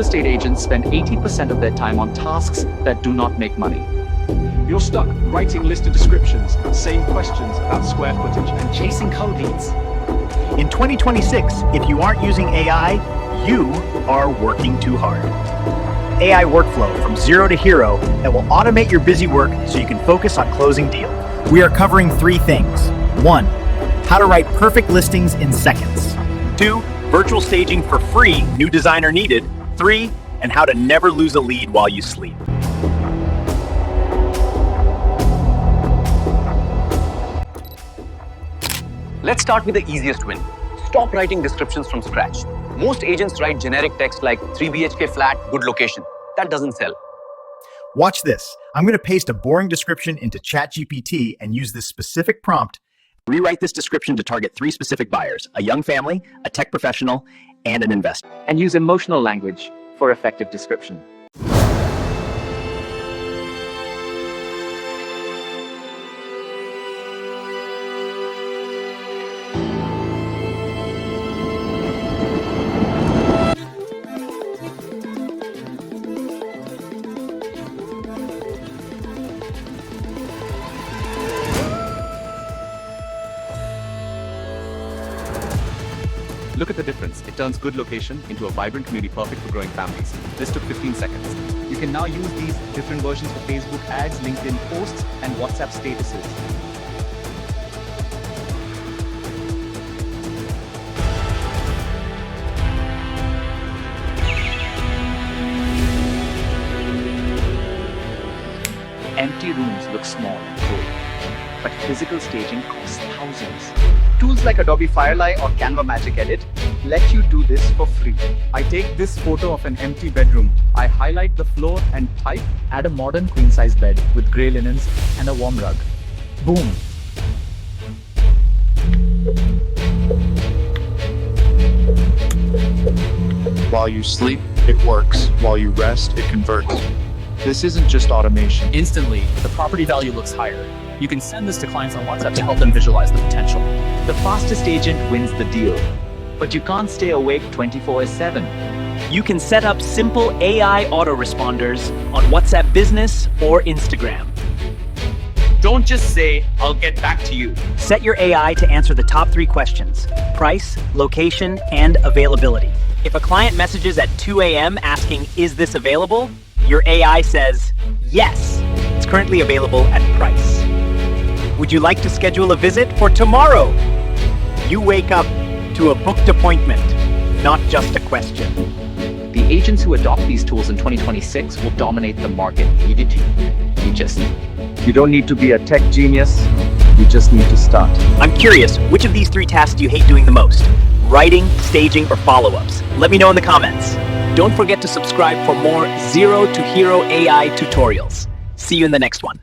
estate agents spend 80% of their time on tasks that do not make money. You're stuck writing listed descriptions, saying questions about square footage, and Chasing code leads. In 2026, if you aren't using AI, you are working too hard. AI workflow from zero to hero that will automate your busy work so you can focus on closing deals. We are covering 3 things. 1, how to write perfect listings in seconds. 2, virtual staging for free, new designer needed. 3, and how to never lose a lead while you sleep. Let's start with the easiest win. Stop writing descriptions from scratch. Most agents write generic text like 3 BHK flat, good location. That doesn't sell. Watch this. I'm going to paste a boring description into ChatGPT and use this specific prompt. Rewrite this description to target 3 specific buyers: a young family, a tech professional, and an investor. And use emotional language for effective description. Look at the difference. It turns good location into a vibrant community perfect for growing families. This took 15 seconds. You can now use these different versions for Facebook ads, LinkedIn posts, and WhatsApp statuses. Empty rooms look small and cool, but physical staging costs thousands. Tools like Adobe Firelight or Canva Magic Edit let you do this for free. I take this photo of an empty bedroom. I highlight the floor and type, add a modern queen-size bed with grey linens and a warm rug. Boom. While you sleep, it works. While you rest, it converts. This isn't just automation. Instantly, the property value looks higher. You can send this to clients on WhatsApp to help them visualize the potential. The fastest agent wins the deal, but you can't stay awake 24/7. You can set up simple AI autoresponders on WhatsApp Business or Instagram. Don't just say, I'll get back to you. Set your AI to answer the top 3 questions: price, location, and availability. If a client messages at 2 a.m. asking, is this available? Your AI says, yes, it's currently available at price. Would you like to schedule a visit for tomorrow? You wake up to a booked appointment, not just a question. The agents who adopt these tools in 2026 will dominate the market. You don't need to be a tech genius. You just need to start. I'm curious, which of these 3 tasks do you hate doing the most? Writing, staging, or follow-ups? Let me know in the comments. Don't forget to subscribe for more Zero to Hero AI tutorials. See you in the next one.